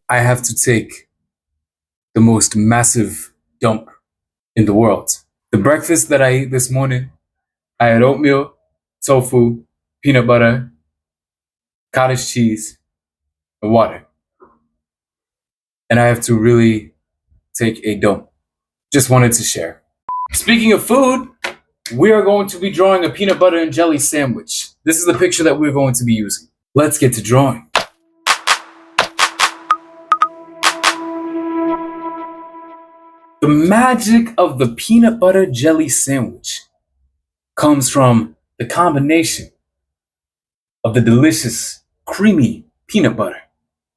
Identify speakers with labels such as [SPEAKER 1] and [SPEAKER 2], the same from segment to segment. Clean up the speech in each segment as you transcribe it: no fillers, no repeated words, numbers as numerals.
[SPEAKER 1] I have to take the most massive dump in the world. The breakfast that I ate this morning, I had oatmeal, tofu, peanut butter, cottage cheese, and water. And I have to really take a dump. Just wanted to share. Speaking of food, we are going to be drawing a peanut butter and jelly sandwich. This is the picture that we're going to be using. Let's get to drawing. The magic of the peanut butter jelly sandwich comes from the combination of the delicious, creamy peanut butter.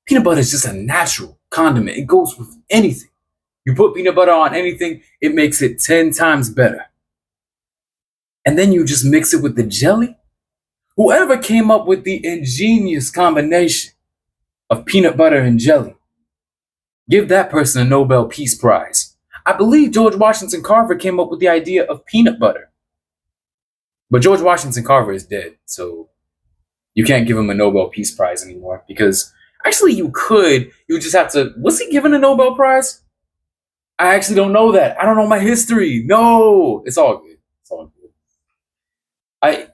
[SPEAKER 1] Peanut butter is just a natural condiment. It goes with anything. You put peanut butter on anything, it makes it 10 times better. And then you just mix it with the jelly. Whoever came up with the ingenious combination of peanut butter and jelly, give that person a Nobel Peace Prize. I believe George Washington Carver came up with the idea of peanut butter. But George Washington Carver is dead, so you can't give him a Nobel Peace Prize anymore because actually you could. You just have to. Was he given a Nobel Prize? I actually don't know that. I don't know my history. No, it's all good. It's all good.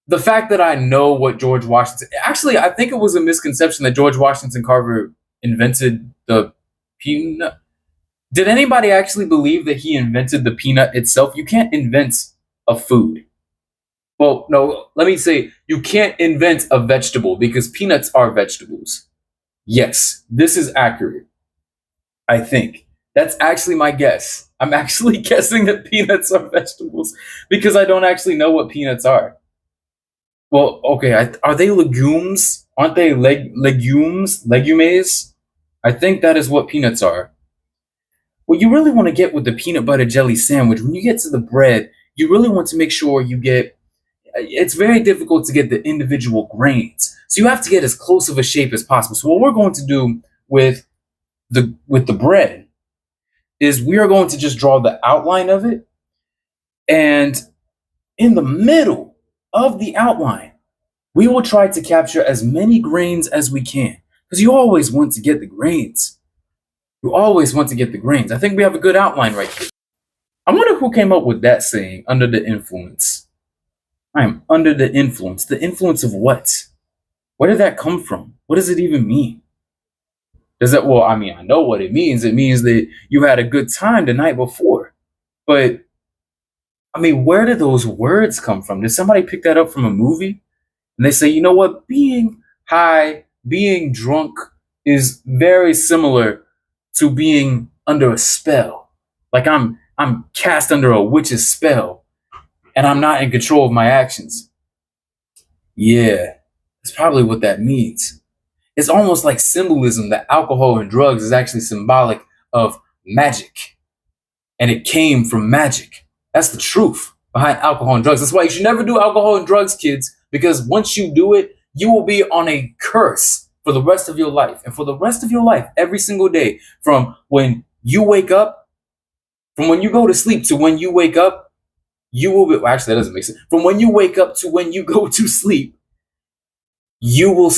[SPEAKER 1] The fact that I know what George Washington, actually, I think it was a misconception that George Washington Carver invented the peanut. Did anybody actually believe that he invented the peanut itself? You can't invent a food. Well, no, let me say, you can't invent a vegetable because peanuts are vegetables. Yes, this is accurate. I think. That's actually my guess. I'm actually guessing that peanuts are vegetables because I don't actually know what peanuts are. Well, okay, are they legumes? Aren't they legumes? Legumes? I think that is what peanuts are. What you really want to get with the peanut butter jelly sandwich, when you get to the bread, you really want to make sure you get, it's very difficult to get the individual grains. So you have to get as close of a shape as possible. So what we're going to do with the bread is we are going to just draw the outline of it. And in the middle of the outline, we will try to capture as many grains as we can. Because you always want to get the grains. You always want to get the grains. I think we have a good outline right here. I wonder who came up with that saying, under the influence. I am under the influence. The influence of what? Where did that come from? What does it even mean? Does that, well, I mean, I know what it means. It means that you had a good time the night before. But, I mean, where did those words come from? Did somebody pick that up from a movie? And they say, you know what? Being high, being drunk is very similar to being under a spell. Like I'm cast under a witch's spell and I'm not in control of my actions. Yeah, that's probably what that means. It's almost like symbolism that alcohol and drugs is actually symbolic of magic. And it came from magic. That's the truth behind alcohol and drugs. That's why you should never do alcohol and drugs, kids, because once you do it, you will be on a curse for the rest of your life. And for the rest of your life, every single day, from when you wake up, from when you go to sleep to when you wake up, you will be, well, actually, that doesn't make sense. From when you wake up to when you go to sleep, you will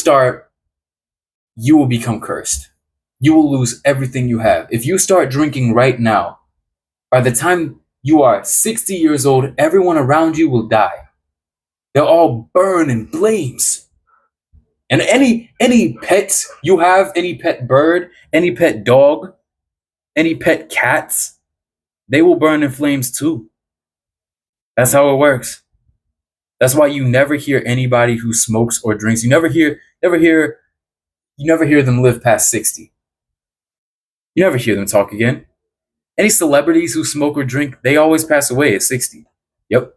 [SPEAKER 1] become cursed. You will lose everything you have. If you start drinking right now, by the time you are 60 years old, everyone around you will die. They'll all burn in flames. And any pets you have, any pet bird, any pet dog, any pet cats, they will burn in flames too. That's how it works. That's why you never hear anybody who smokes or drinks. You never hear them live past 60. You never hear them talk again. Any celebrities who smoke or drink, they always pass away at 60. Yep.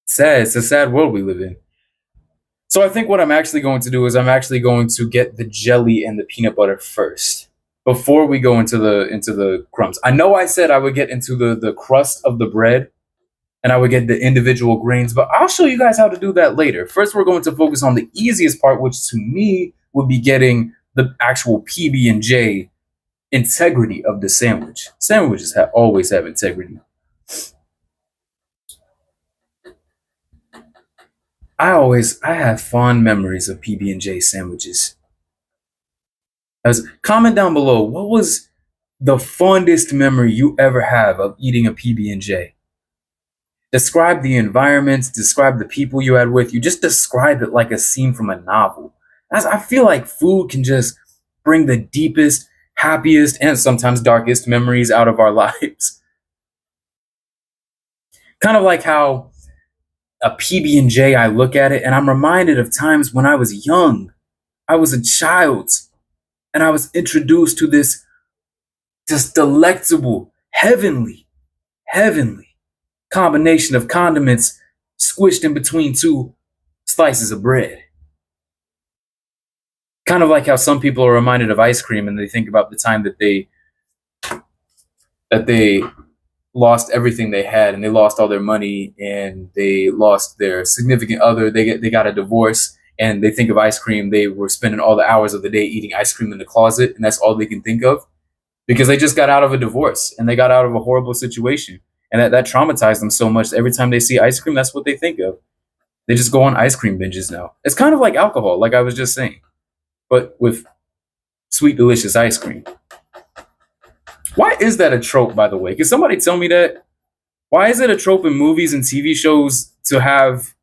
[SPEAKER 1] Sad. It's a sad world we live in. So I think what I'm actually going to do is I'm actually going to get the jelly and the peanut butter first before we go into the crumbs. I know I said I would get into the crust of the bread and I would get the individual grains, but I'll show you guys how to do that later. First, we're going to focus on the easiest part, which to me would be getting the actual PB&J integrity of the sandwich. Sandwiches always have integrity. I have fond memories of PB&J sandwiches. As comment down below, what was the fondest memory you ever have of eating a PB&J? Describe the environment, describe the people you had with you, just describe it like a scene from a novel. As I feel like food can just bring the deepest, happiest, and sometimes darkest memories out of our lives. Kind of like how a PB&J, I look at it and I'm reminded of times when I was young. I was a child and I was introduced to this just delectable, heavenly combination of condiments squished in between two slices of bread. Kind of like how some people are reminded of ice cream and they think about the time that they lost everything they had and they lost all their money and they lost their significant other. They got a divorce and they think of ice cream. They were spending all the hours of the day eating ice cream in the closet and that's all they can think of because they just got out of a divorce and they got out of a horrible situation. And that traumatized them so much. Every time they see ice cream, that's what they think of. They just go on ice cream binges now. It's kind of like alcohol, like I was just saying, but with sweet, delicious ice cream. Why is that a trope, by the way? Can somebody tell me that? Why is it a trope in movies and TV shows to have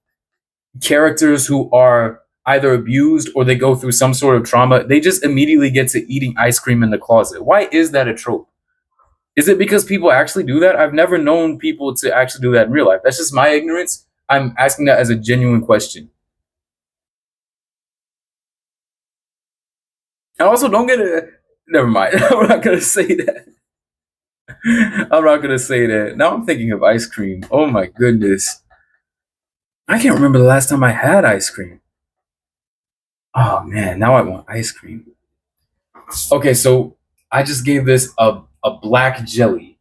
[SPEAKER 1] characters who are either abused or they go through some sort of trauma? They just immediately get to eating ice cream in the closet. Why is that a trope? Is it because people actually do that? I've never known people to actually do that in real life. That's just my ignorance. I'm asking that as a genuine question. And also, don't get it. Never mind. I'm not going to say that. I'm not going to say that. Now I'm thinking of ice cream. Oh my goodness. I can't remember the last time I had ice cream. Oh man, now I want ice cream. Okay, so I just gave this a black jelly.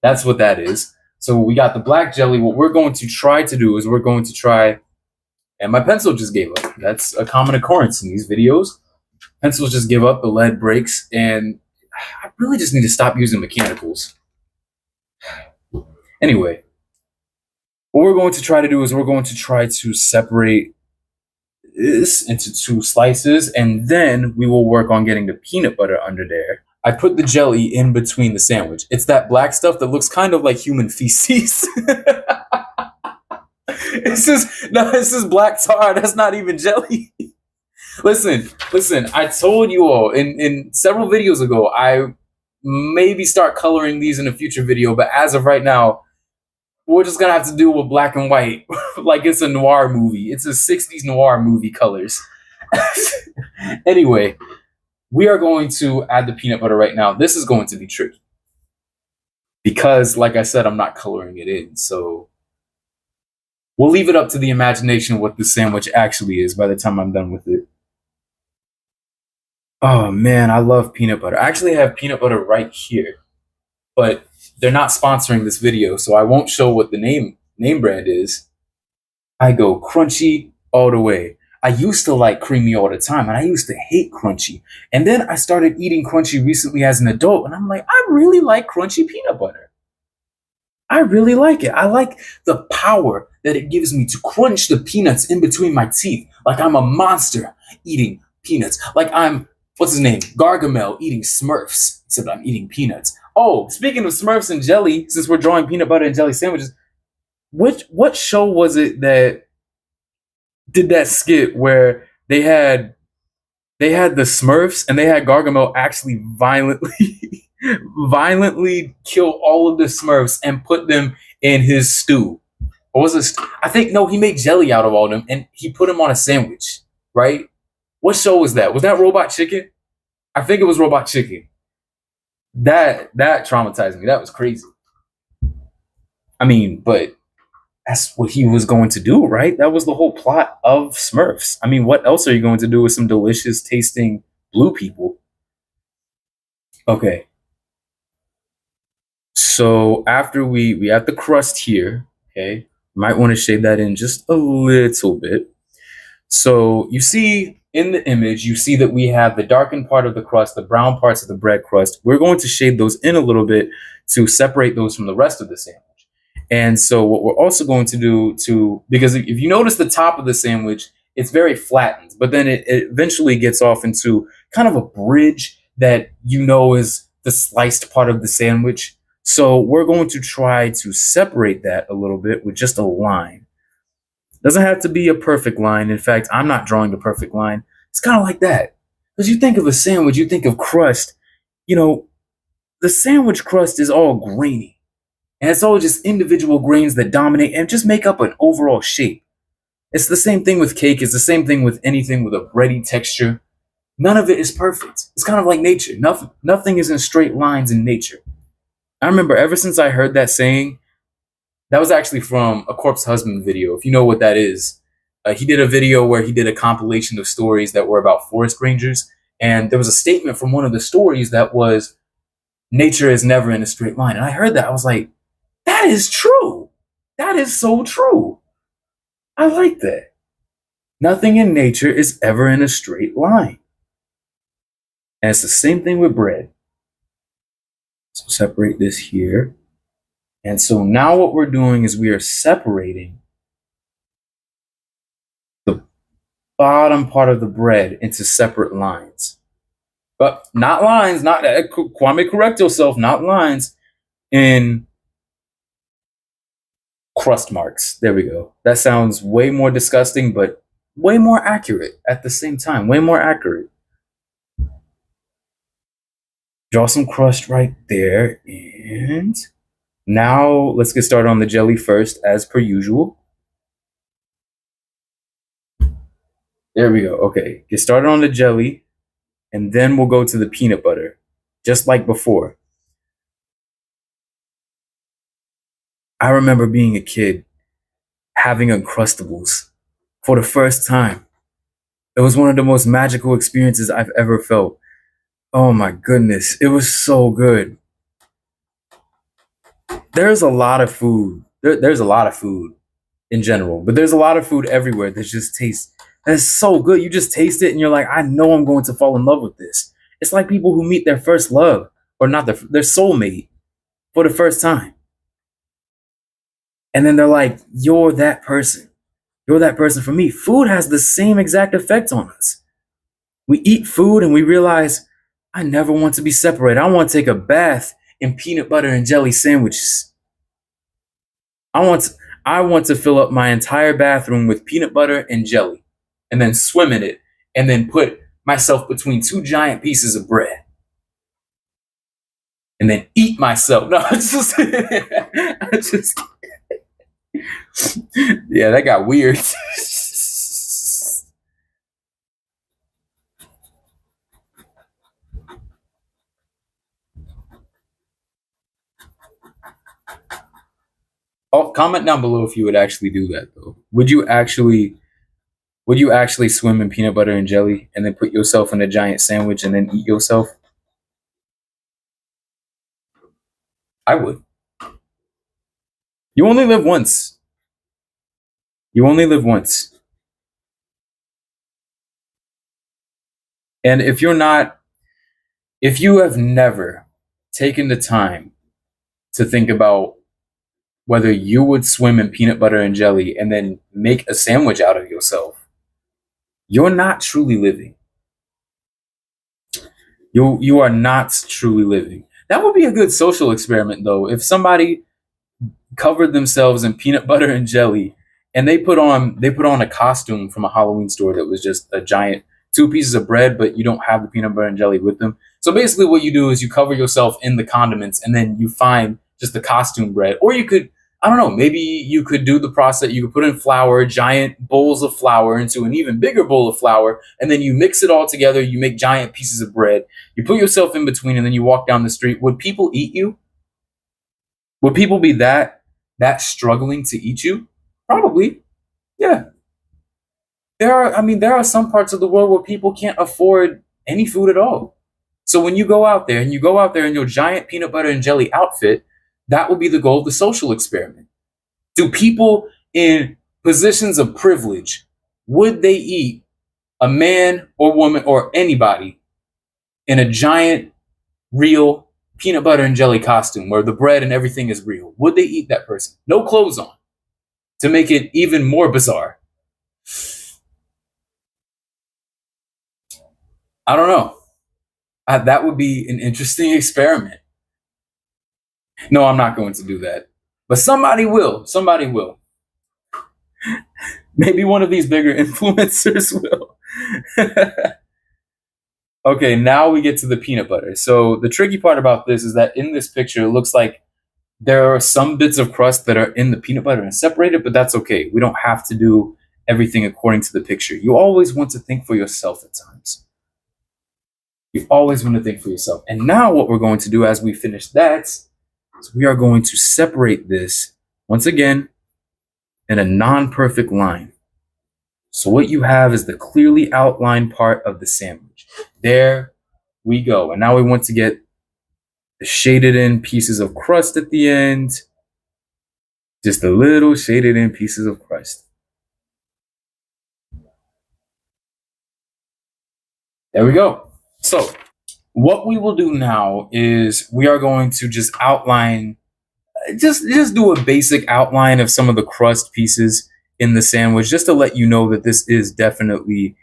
[SPEAKER 1] That's what that is. So we got the black jelly. What we're going to try to do is we're going to try, and my pencil just gave up. That's a common occurrence in these videos. Pencils just give up, the lead breaks, and I really just need to stop using mechanicals. Anyway, what we're going to try to do is we're going to try to separate this into two slices, and then we will work on getting the peanut butter under there. I put the jelly in between the sandwich. It's that black stuff that looks kind of like human feces. This is black tar. That's not even jelly. Listen. I told you all in several videos ago, I maybe start coloring these in a future video, but as of right now, we're just gonna have to do with black and white, like it's a noir movie. It's a 60s noir movie colors. Anyway, we are going to add the peanut butter right now. This is going to be tricky because, like I said, I'm not coloring it in. So we'll leave it up to the imagination what the sandwich actually is by the time I'm done with it. Oh man, I love peanut butter. I actually have peanut butter right here, but they're not sponsoring this video, so I won't show what the name brand is. I go crunchy all the way. I used to like creamy all the time, and I used to hate crunchy. And then I started eating crunchy recently as an adult, and I'm like, I really like crunchy peanut butter. I really like it. I like the power that it gives me to crunch the peanuts in between my teeth, like I'm a monster eating peanuts. Like I'm, what's his name? Gargamel eating Smurfs, except I'm eating peanuts. Oh, speaking of Smurfs and jelly, since we're drawing peanut butter and jelly sandwiches, what show was it that did that skit where they had the Smurfs and they had Gargamel actually violently kill all of the Smurfs and put them in his stew? Or was it? I think no, he made jelly out of all of them and he put them on a sandwich, right? What show was that? Was that Robot Chicken? I think it was Robot Chicken. That traumatized me. That was crazy. I mean, but that's what he was going to do, right? That was the whole plot of Smurfs. I mean, what else are you going to do with some delicious tasting blue people? Okay. So after we have the crust here, okay, might want to shade that in just a little bit. So you see in the image, you see that we have the darkened part of the crust, the brown parts of the bread crust. We're going to shade those in a little bit to separate those from the rest of the sandwich. And so what we're also going to do because if you notice the top of the sandwich, it's very flattened, but then it eventually gets off into kind of a bridge that is the sliced part of the sandwich. So we're going to try to separate that a little bit with just a line. Doesn't have to be a perfect line. In fact, I'm not drawing the perfect line. It's kind of like that. Because you think of a sandwich, you think of crust. You know, the sandwich crust is all grainy. And it's all just individual grains that dominate and just make up an overall shape. It's the same thing with cake. It's the same thing with anything with a bready texture. None of it is perfect. It's kind of like nature. Nothing is in straight lines in nature. I remember ever since I heard that saying, that was actually from a Corpse Husband video, if you know what that is. He did a video where he did a compilation of stories that were about forest rangers. And there was a statement from one of the stories that was, nature is never in a straight line. And I heard that. I was like, that is true. That is so true. I like that. Nothing in nature is ever in a straight line. And it's the same thing with bread. So separate this here. And so now what we're doing is we are separating the bottom part of the bread into separate lines. But not lines, not Kwame, correct yourself, not lines, in crust marks. There we go. That sounds way more disgusting, but way more accurate at the same time. Way more accurate. Draw some crust right there. And now let's get started on the jelly first, as per usual. There we go. Okay, get started on the jelly, and then we'll go to the peanut butter, just like before. I remember being a kid, having Uncrustables for the first time. It was one of the most magical experiences I've ever felt. Oh my goodness, it was so good. There's a lot of food. There's a lot of food in general, but there's a lot of food everywhere that just tastes, that's so good. You just taste it and you're like, I know I'm going to fall in love with this. It's like people who meet their first love, or not their soulmate, for the first time. And then they're like, you're that person. You're that person for me. Food has the same exact effect on us. We eat food and we realize, I never want to be separated. I want to take a bath in peanut butter and jelly sandwiches. I want to fill up my entire bathroom with peanut butter and jelly, and then swim in it, and then put myself between two giant pieces of bread, and then eat myself. No, it's just, yeah, that got weird. Oh, comment down below if you would actually do that though. Would you actually swim in peanut butter and jelly and then put yourself in a giant sandwich and then eat yourself? I would. You only live once. You only live once. And if you have never taken the time to think about whether you would swim in peanut butter and jelly and then make a sandwich out of yourself, you're not truly living. You are not truly living. That would be a good social experiment, though. If somebody covered themselves in peanut butter and jelly and they put on a costume from a Halloween store that was just a giant two pieces of bread, but you don't have the peanut butter and jelly with them. So basically what you do is you cover yourself in the condiments and then you find just the costume bread. Or you could, I don't know, maybe you could do the process. You could put in flour, giant bowls of flour into an even bigger bowl of flour, and then you mix it all together. You make giant pieces of bread. You put yourself in between, and then you walk down the street. Would people eat you? Would people be that struggling to eat you? Probably. Yeah. There are some parts of the world where people can't afford any food at all. So when you go out there in your giant peanut butter and jelly outfit, that will be the goal of the social experiment. Do people in positions of privilege, would they eat a man or woman or anybody in a giant, real peanut butter and jelly costume where the bread and everything is real? Would they eat that person? No clothes on, to make it even more bizarre. I don't know. That would be an interesting experiment. No, I'm not going to do that. But somebody will. Somebody will. Maybe one of these bigger influencers will. Okay, now we get to the peanut butter. So the tricky part about this is that in this picture, it looks like there are some bits of crust that are in the peanut butter and separated, but that's okay. We don't have to do everything according to the picture. You always want to think for yourself at times. You always want to think for yourself. And now what we're going to do as we finish that is we are going to separate this once again in a non-perfect line. So what you have is the clearly outlined part of the sandwich. There we go. And now we want to get the shaded in pieces of crust at the end. Just the little shaded in pieces of crust. There we go. So what we will do now is we are going to just outline, just do a basic outline of some of the crust pieces in the sandwich, just to let you know that this is definitely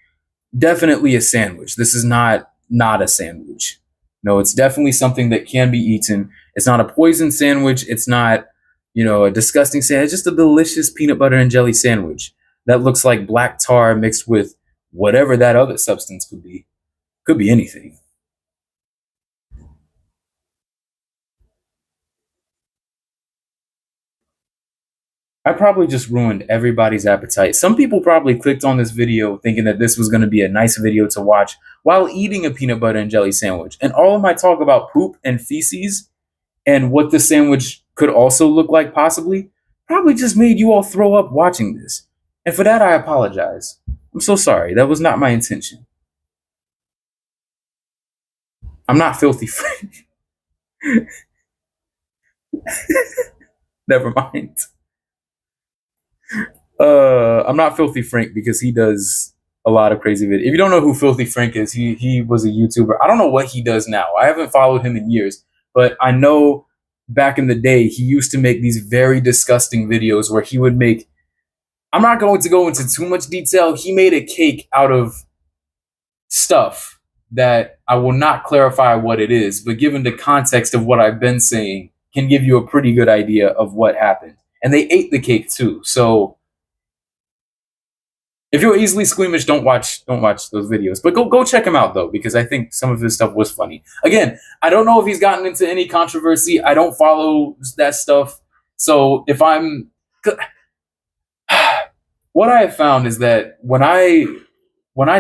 [SPEAKER 1] a sandwich. This is not a sandwich. No, it's definitely something that can be eaten. It's not a poison sandwich. It's not, a disgusting sandwich. It's just a delicious peanut butter and jelly sandwich that looks like black tar mixed with whatever that other substance could be. Could be anything. I probably just ruined everybody's appetite. Some people probably clicked on this video thinking that this was going to be a nice video to watch while eating a peanut butter and jelly sandwich. And all of my talk about poop and feces and what the sandwich could also look like possibly probably just made you all throw up watching this. And for that, I apologize. I'm so sorry. That was not my intention. I'm not filthy Frank. Never mind. I'm not Filthy Frank because he does a lot of crazy videos. If you don't know who Filthy Frank is, he was a YouTuber. I don't know what he does now. I haven't followed him in years, but I know back in the day he used to make these very disgusting videos where he would make. I'm not going to go into too much detail. He made a cake out of stuff that I will not clarify what it is, but given the context of what I've been saying, can give you a pretty good idea of what happened. And they ate the cake too. So if you're easily squeamish, don't watch those videos. But go check him out though, because I think some of his stuff was funny. Again, I don't know if he's gotten into any controversy. I don't follow that stuff. So if I'm what I have found is that when I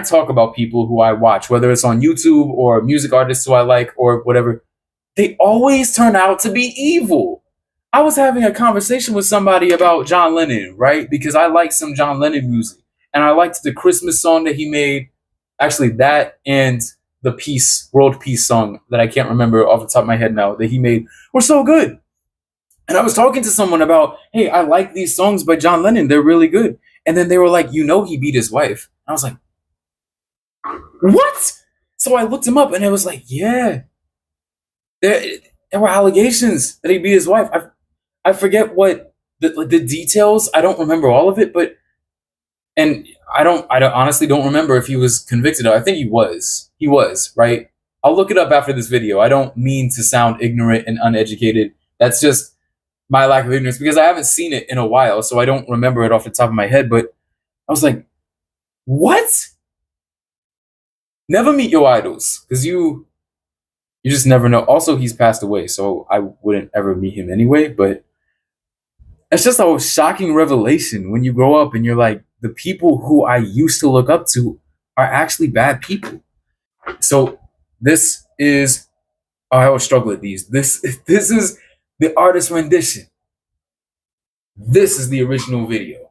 [SPEAKER 1] talk about people who I watch, whether it's on YouTube or music artists who I like or whatever, they always turn out to be evil. I was having a conversation with somebody about John Lennon, right? Because I like some John Lennon music. And I liked the Christmas song that he made. Actually, that and the World Peace song that I can't remember off the top of my head now that he made were so good. And I was talking to someone about, hey, I like these songs by John Lennon. They're really good. And then they were like, he beat his wife. I was like, what? So I looked him up and it was like, yeah, there were allegations that he beat his wife. I forget what the details. I don't remember all of it, but and I honestly don't remember if he was convicted. I think he was. He was, right? I'll look it up after this video. I don't mean to sound ignorant and uneducated. That's just my lack of ignorance because I haven't seen it in a while, so I don't remember it off the top of my head. But I was like, what? Never meet your idols because you just never know. Also, he's passed away, so I wouldn't ever meet him anyway. But it's just a shocking revelation when you grow up and you're like, the people who I used to look up to are actually bad people. So this is, I always struggle with these. This is the artist rendition. This is the original video.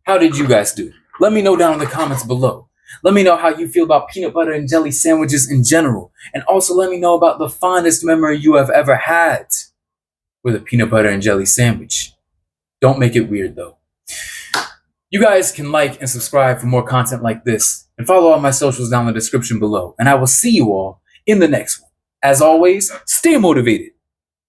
[SPEAKER 1] How did you guys do? Let me know down in the comments below. Let me know how you feel about peanut butter and jelly sandwiches in general. And also let me know about the fondest memory you have ever had with a peanut butter and jelly sandwich. Don't make it weird though. You guys can like and subscribe for more content like this and follow all my socials down in the description below. And I will see you all in the next one. As always, stay motivated.